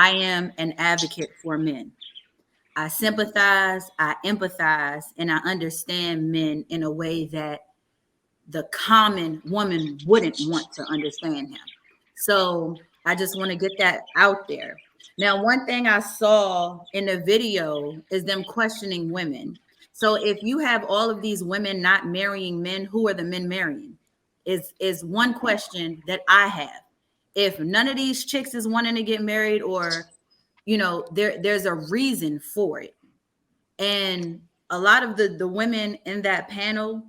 I am an advocate for men. I sympathize, I empathize, and I understand men in a way that the common woman wouldn't want to understand him. So I just want to get that out there. Now, one thing I saw in the video is them questioning women. So if you have all of these women not marrying men, who are the men marrying? Is one question that I have. If none of these chicks is wanting to get married, or there's a reason for it. And a lot of the women in that panel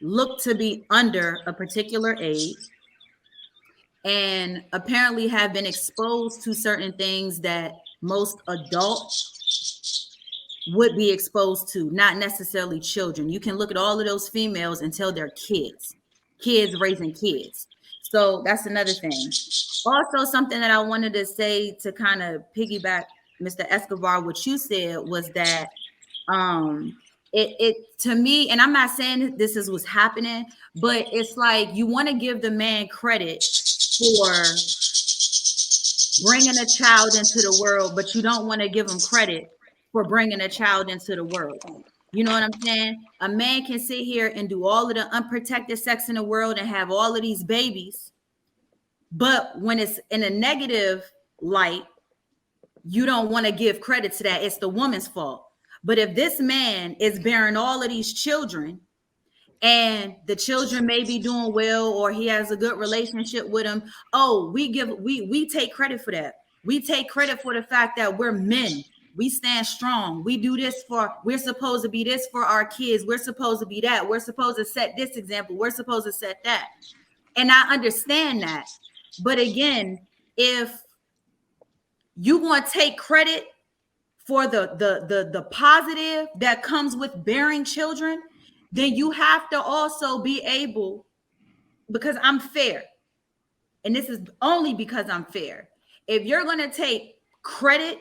look to be under a particular age and apparently have been exposed to certain things that most adults would be exposed to, not necessarily children. You can look at all of those females and tell they're kids raising kids. So that's another thing. Also, something that I wanted to say to kind of piggyback, Mr. Escobar, what you said was that it to me, and I'm not saying this is what's happening, but it's like you want to give the man credit for bringing a child into the world, but you don't want to give him credit for bringing a child into the world. You know what I'm saying? A man can sit here and do all of the unprotected sex in the world and have all of these babies, but when it's in a negative light, you don't want to give credit to that. It's the woman's fault. But if this man is bearing all of these children and the children may be doing well, or he has a good relationship with them, we take credit for that. We take credit for the fact that we're men. We stand strong. We do this we're supposed to be this for our kids. We're supposed to be that. We're supposed to set this example. We're supposed to set that. And I understand that. But again, if you want to take credit for the positive that comes with bearing children, then you have to also be able, because I'm fair, and this is only because I'm fair. If you're going to take credit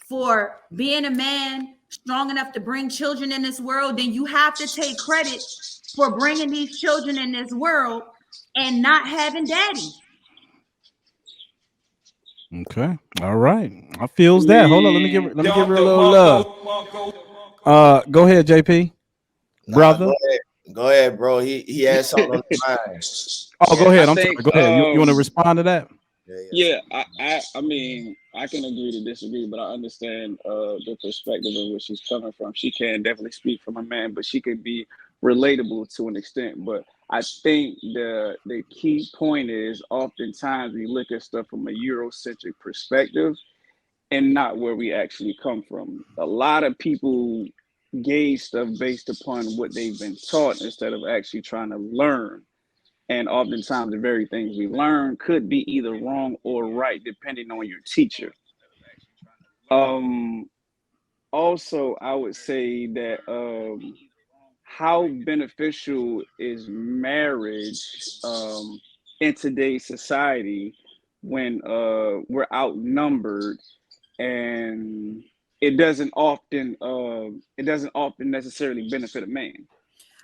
for being a man strong enough to bring children in this world, then you have to take credit for bringing these children in this world and not having daddies. Okay. All right. I feels that. Hold on. Let me give her a little love. Go ahead, JP. Nah, Brother. go ahead, bro. He has something on his mind. Oh, go I ahead. I'm sorry. think Go ahead. You want to respond to that? yeah, I mean, I can agree to disagree, but I understand the perspective of where she's coming from. She can definitely speak from a man, but she could be relatable to an extent. But I think the key point is oftentimes we look at stuff from a Eurocentric perspective and not where we actually come from. A lot of people gauge stuff based upon what they've been taught instead of actually trying to learn. And oftentimes, the very things we learn could be either wrong or right, depending on your teacher. Um, Also, I would say that how beneficial is marriage in today's society when we're outnumbered, and it doesn't often necessarily benefit a man.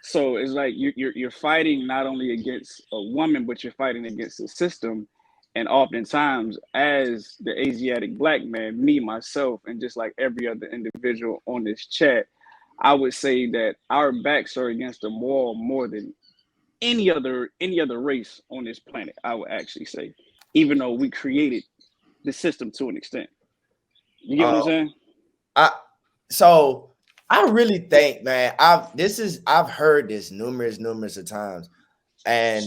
So it's like you're fighting not only against a woman, but you're fighting against the system. And oftentimes, as the Asiatic black man, me myself, and just like every other individual on this chat, I would say that our backs are against the wall more than any other race on this planet. I would actually say, even though we created the system to an extent. You get what I'm Um, saying? I so I really think, man, I've heard this numerous of times, and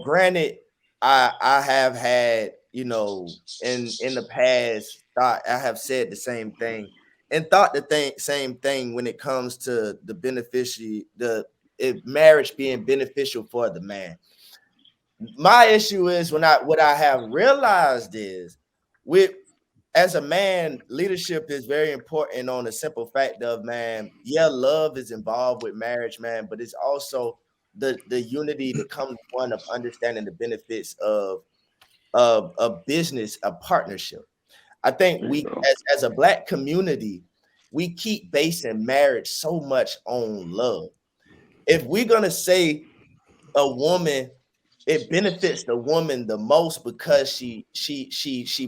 granted, I have had, in the past, thought I have said the same thing and thought same thing when it comes to the beneficiary, if marriage being beneficial for the man. My issue is what I have realized is, with as a man, leadership is very important on the simple fact of, man, yeah, love is involved with marriage, man, but it's also the unity that comes one of understanding the benefits of a business, a partnership. I think There you we go. as a black community, we keep basing marriage so much on love. If we're gonna say a woman, it benefits the woman the most because she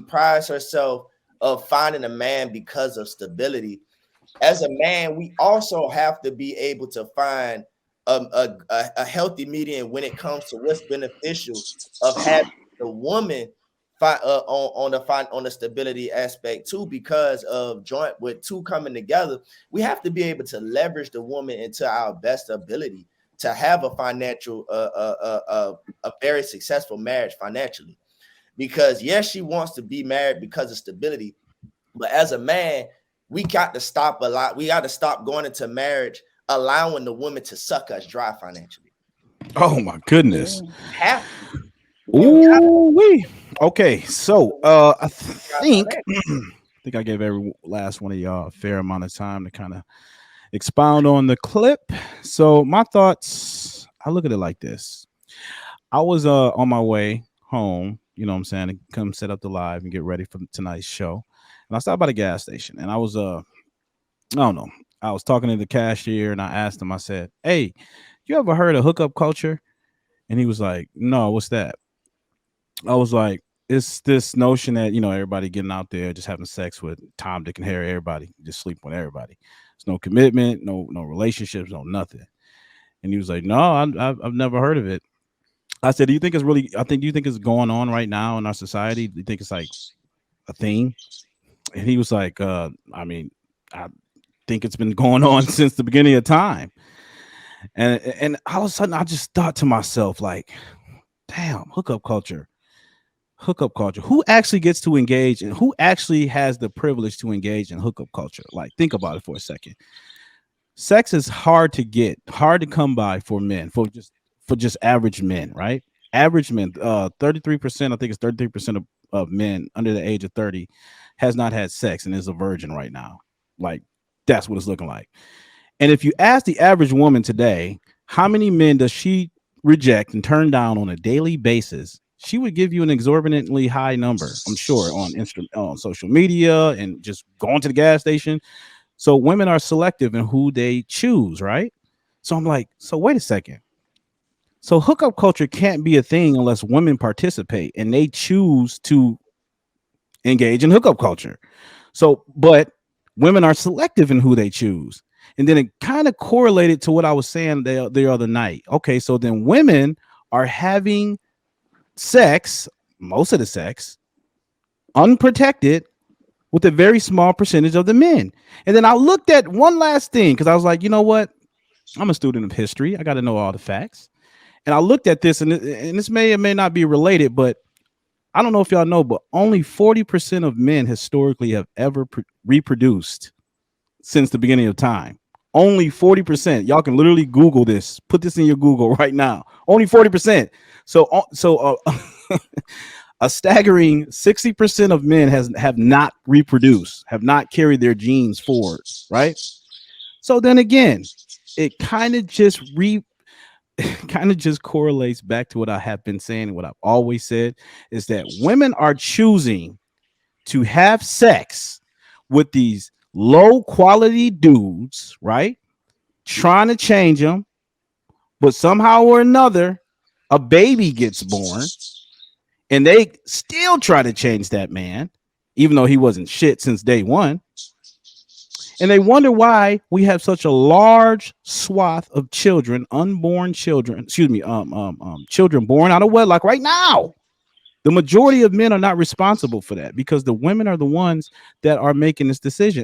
prides herself of finding a man because of stability. As a man, we also have to be able to find a healthy median when it comes to what's beneficial of having the woman on the stability aspect too, because of joint with two coming together. We have to be able to leverage the woman into our best ability to have a financial a very successful marriage financially. Because yes, she wants to be married because of stability, but as a man, we got to stop a lot. We got to stop going into marriage allowing the woman to suck us dry financially. Oh my goodness. Have Ooh wee. Okay, so I think to. I think I gave every last one of y'all a fair amount of time to kind of expound on the clip. So my thoughts, I look at it like this. I was on my way home, you know what I'm saying, to come set up the live and get ready for tonight's show. And I stopped by the gas station and I was I don't know. I was talking to the cashier and I asked him, I said, "Hey, you ever heard of hookup culture?" And he was like, "No, what's that?" I was like, "It's this notion that, you know, everybody getting out there just having sex with Tom, Dick, and Harry, everybody, just sleep with everybody. There's no commitment, no relationships, no nothing." And he was like, "No, I've never heard of it." I said, "Do you think it's really? Do you think it's going on right now in our society? Do you think it's like a thing?" And he was like, "I mean, I think it's been going on since the beginning of time." And all of a sudden, I just thought to myself, like, "Damn, hookup culture." Hookup culture. Who actually gets to engage and who actually has the privilege to engage in hookup culture? Like, think about it for a second. Sex is hard to get, hard to come by for men, for just average men, right? Average men, 33%, I think it's 33% of men under the age of 30 has not had sex and is a virgin right now. Like, that's what it's looking like. And if you ask the average woman today, how many men does she reject and turn down on a daily basis? She would give you an exorbitantly high number, I'm sure, on social media and just going to the gas station. So women are selective in who they choose, right? So I'm like, so wait a second. So hookup culture can't be a thing unless women participate and they choose to engage in hookup culture. So, but women are selective in who they choose. And then it kind of correlated to what I was saying the other night. Okay, so then women are having sex, most of the sex, unprotected with a very small percentage of the men. And then I looked at one last thing because I was like, you know what? I'm a student of history. I got to know all the facts. And I looked at this, and this may or may not be related, but I don't know if y'all know, but only 40% of men historically have ever reproduced since the beginning of time. Only 40%. Y'all can literally Google this. Put this in your Google right now. Only 40%. So a staggering 60% of men have not reproduced, have not carried their genes forward, right? So then again, it kind of just correlates back to what I have been saying and what I've always said is that women are choosing to have sex with these low quality dudes, right? Trying to change them, but somehow or another, a baby gets born and they still try to change that man, even though he wasn't shit since day one. And they wonder why we have such a large swath of children, unborn children, children born out of wedlock right now. The majority of men are not responsible for that because the women are the ones that are making this decision.